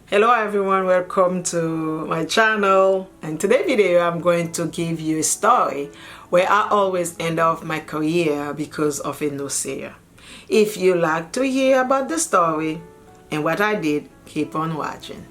Hello everyone, welcome to my channel, and today video I'm going to give you a story where I always end off my career because of a naysayer. If you like to hear about the story and what I did, keep on watching.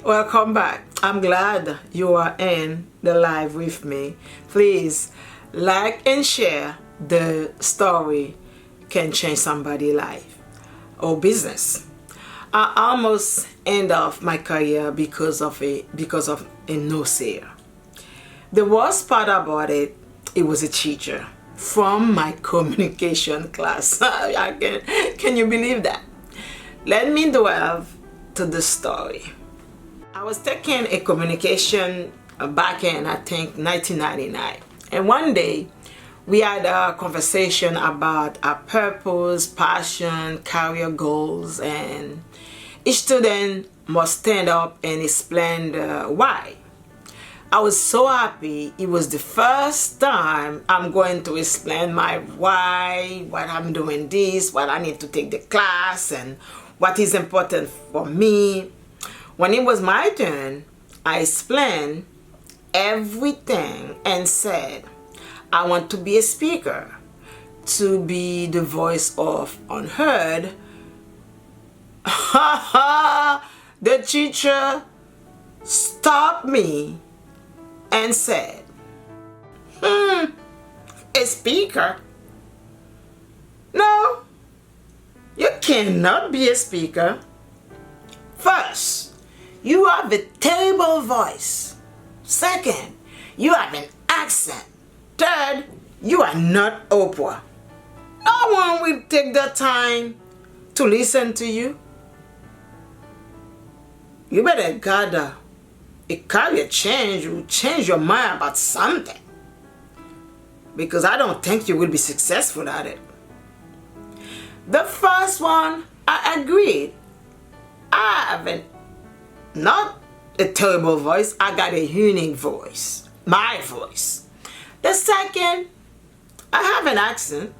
Welcome back. I'm glad you are in the live with me. Please like and share. The story can change somebody's life or business. I almost end off my career because of a naysayer. The worst part about it was a teacher from my communication class. Can you believe that? Let me delve to the story. I was taking a communication back in, I think, 1999. And one day, we had a conversation about our purpose, passion, career goals, and each student must stand up and explain why. I was so happy. It was the first time I'm going to explain my why, what I'm doing this, what I need to take the class, and what is important for me. When it was my turn, I explained everything and said, I want to be a speaker, to be the voice of unheard. The teacher stopped me and said, a speaker? No, you cannot be a speaker. First, you have a terrible voice. Second, you have an accent. Third, you are not Oprah. No one will take the time to listen to you. You better gather a career change. You change your mind about something, because I don't think you will be successful at it. The first one, I agreed. I haven't not a terrible voice, I got a unique voice, my voice. The second, I have an accent.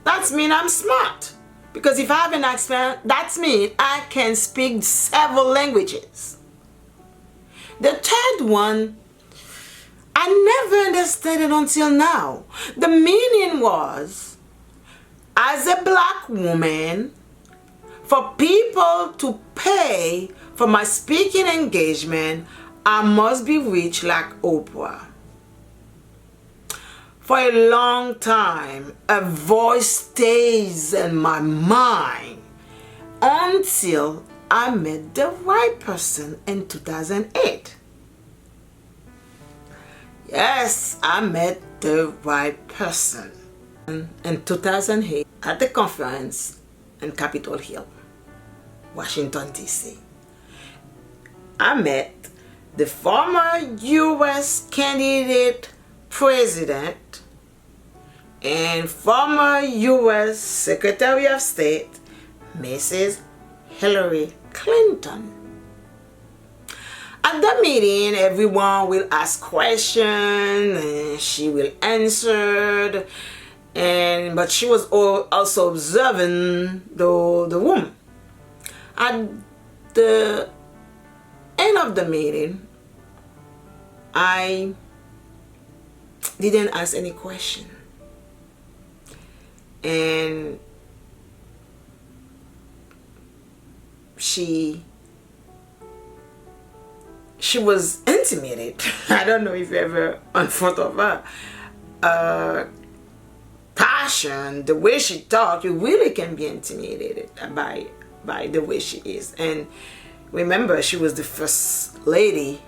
That means I'm smart, because if I have an accent, that means I can speak several languages. The third one, I never understood it until now. The meaning was, as a black woman, for people to pay for my speaking engagement, I must be rich like Oprah. For a long time, a voice stays in my mind until I met the right person in 2008. Yes, I met the right person in 2008 at the conference in Capitol Hill, Washington, D.C. I met the former U.S. candidate president and former U.S. Secretary of State, Mrs. Hillary Clinton. At the meeting, everyone will ask questions and she will answer, but she was also observing the room. At the end of the meeting, I didn't ask any question, and she was intimidated. I don't know if you ever in front of her passion, the way she talked, you really can be intimidated by the way she is. And remember, she was the first lady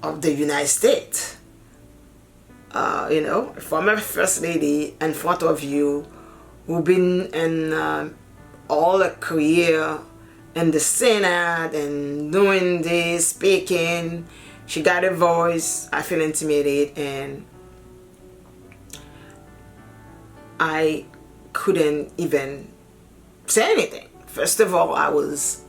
of the United States. Former first lady in front of you, who've been in all her career in the Senate and doing this, speaking. She got a voice. I feel intimidated, and I couldn't even say anything. First of all, I was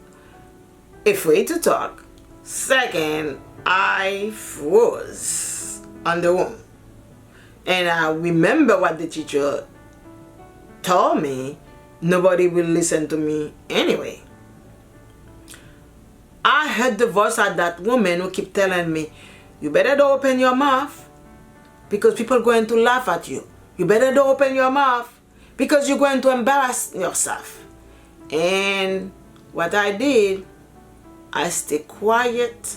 afraid to talk. Second, I froze on the room. And I remember what the teacher told me: nobody will listen to me anyway. I heard the voice of that woman who kept telling me, you better don't open your mouth because people are going to laugh at you. You better don't open your mouth because you're going to embarrass yourself. And what I did, I stayed quiet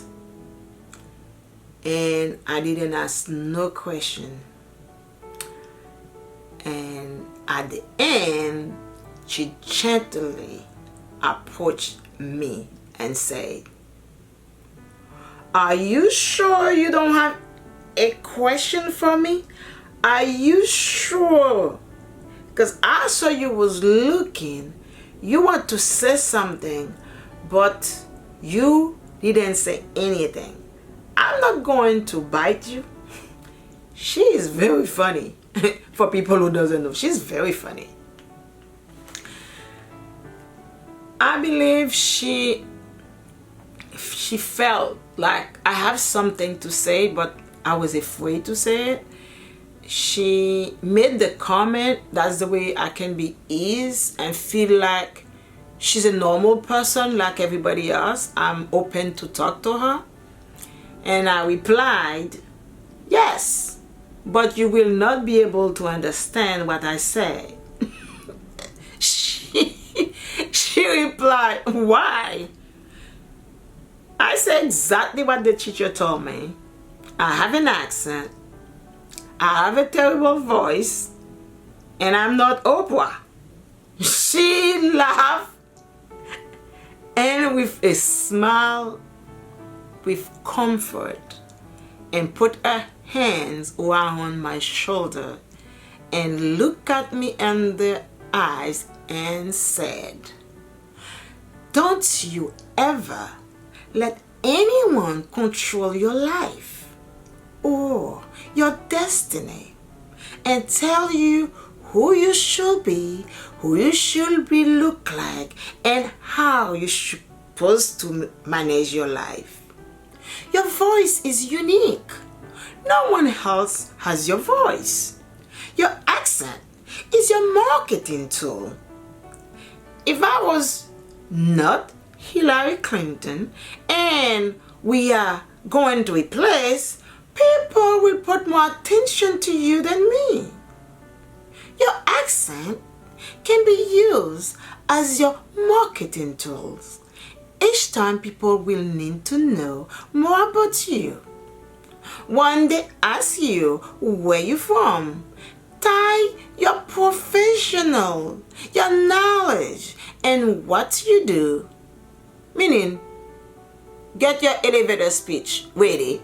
and I didn't ask no question. And at the end, she gently approached me and said, are you sure you don't have a question for me? Are you sure? Because I saw you was looking. You want to say something, but you didn't say anything. I'm not going to bite you. She is very funny. For people who doesn't know, she's very funny. I believe she felt like I have something to say, but I was afraid to say it. She made the comment, that's the way I can be easy and feel like she's a normal person like everybody else. I'm open to talk to her. And I replied, yes, but you will not be able to understand what I say. She replied, why? I said exactly what the teacher told me. I have an accent. I have a terrible voice. And I'm not Oprah. She laughed. And with a smile, with comfort, and put her hands around my shoulder and looked at me in the eyes and said, don't you ever let anyone control your life or your destiny and tell you who you should be look like, and how you're supposed to manage your life. Your voice is unique. No one else has your voice. Your accent is your marketing tool. If I was not Hillary Clinton and we are going to a place, people will put more attention to you than me. Your accent can be used as your marketing tools. Each time people will need to know more about you. When they ask you where you're from, tie your professional, your knowledge, and what you do. Meaning, get your elevator speech ready.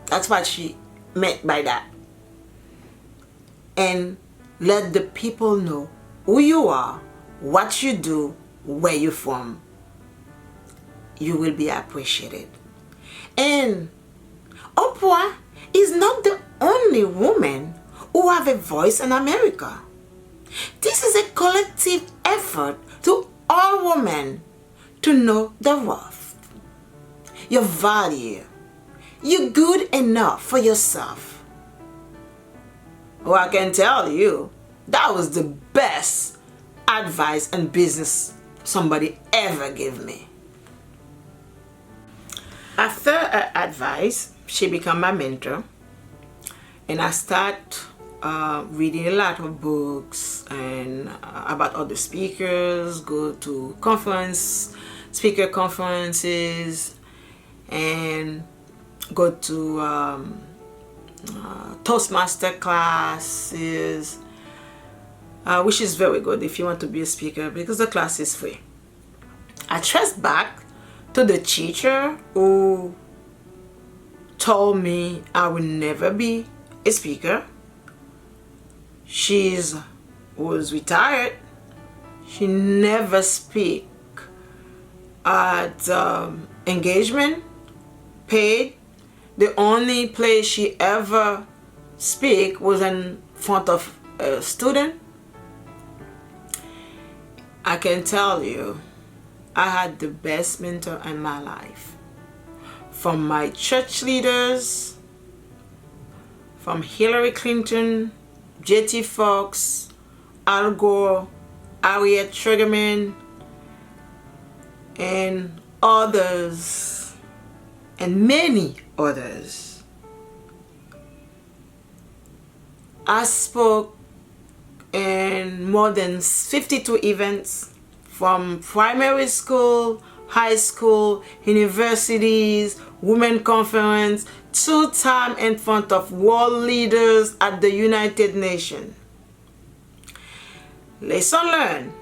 That's what she meant by that. And let the people know who you are, what you do, where you're from. You will be appreciated. And Oprah is not the only woman who have a voice in America. This is a collective effort to all women to know their worth, your value. You're good enough for yourself. Well, I can tell you, that was the best advice and business somebody ever gave me. After her advice, she became my mentor, and I start reading a lot of books and about other speakers, go to speaker conferences, and go to Toastmaster classes, which is very good if you want to be a speaker because the class is free. I traced back to the teacher who told me I would never be a speaker. She was retired. She never speak at engagement, paid. The only place she ever speak was in front of a student. I can tell you, I had the best mentor in my life. From my church leaders, from Hillary Clinton, J.T. Fox, Al Gore, Harriet Sugarman, and others, and many others. I spoke in more than 52 events, from primary school, high school, universities, women conference, 2 times in front of world leaders at the United Nations. Lesson learned.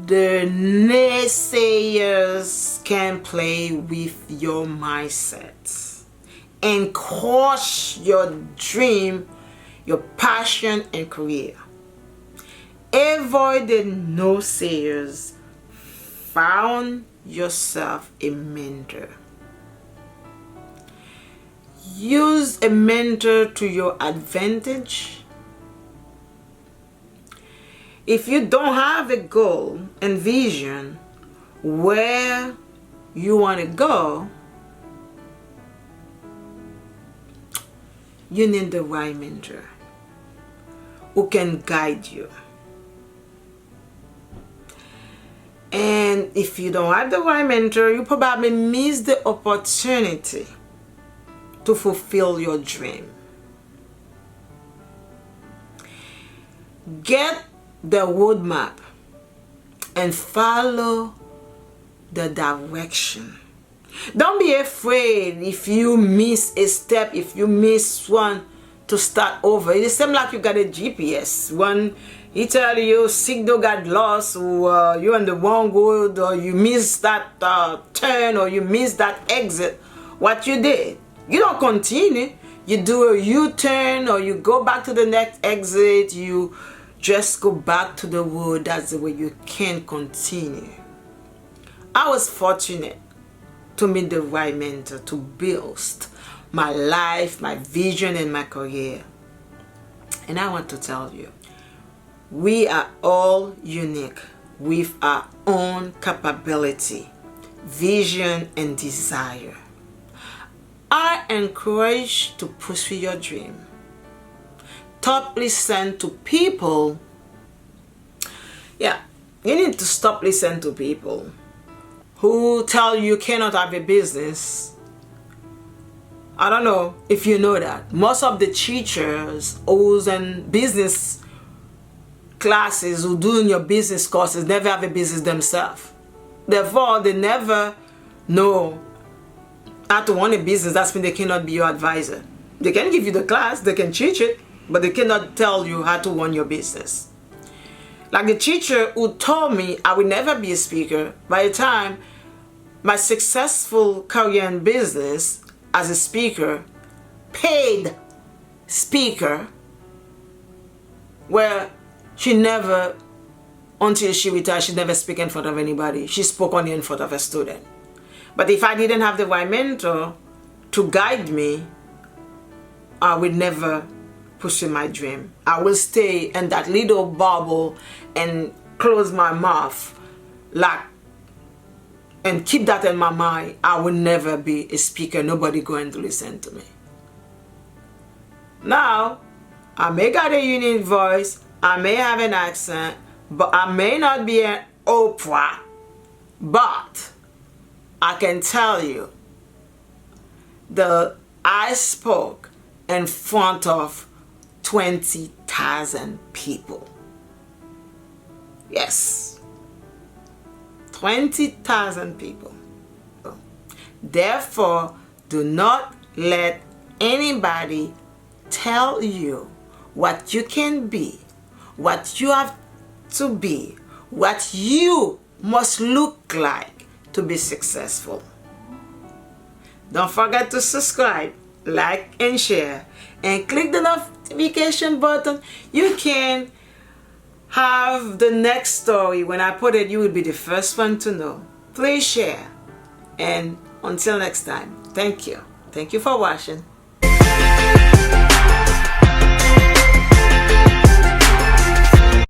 The naysayers can play with your mindset and crush your dream, your passion and career. Avoid the naysayers. Found yourself a mentor. Use a mentor to your advantage. If you don't have a goal and vision where you want to go, you need the right mentor who can guide you. And if you don't have the right mentor, you probably miss the opportunity to fulfill your dream. Get the roadmap and follow the direction. Don't be afraid if you miss a step, if you miss one, to start over. It seems like you got a GPS. When he tell you signal got lost, or you're on the wrong road, or you missed that turn, or you missed that exit, what you did? You don't continue. You do a U-turn, or you go back to the next exit. You just go back to the road. That's the way you can continue. I was fortunate to meet the right mentor to build my life, my vision, and my career. And I want to tell you, we are all unique with our own capability, vision, and desire. I encourage you to pursue your dream. Stop listening to people. Yeah, you need to stop listening to people who tell you cannot have a business. I don't know if you know that. Most of the teachers who's in business classes, who doing your business courses, never have a business themselves. Therefore, they never know how to run a business. That's when they cannot be your advisor. They can give you the class, they can teach it, but they cannot tell you how to run your business. Like the teacher who told me I would never be a speaker, by the time my successful career in business as a speaker, paid speaker, where she never, until she retired, she never spoke in front of anybody. She spoke only in front of a student. But if I didn't have the right mentor to guide me, I would never pursue my dream. I will stay in that little bubble and close my mouth and keep that in my mind. I will never be a speaker. Nobody going to listen to me. Now, I may got a unique voice, I may have an accent, but I may not be an Oprah, but I can tell you that I spoke in front of 20,000 people. Yes, 20,000 people. Therefore, do not let anybody tell you what you can be, what you have to be, what you must look like to be successful. Don't forget to subscribe, like, and share, and click the notification button. You can have the next story. When I put it, you will be the first one to know. Please share. And until next time, thank you. Thank you for watching.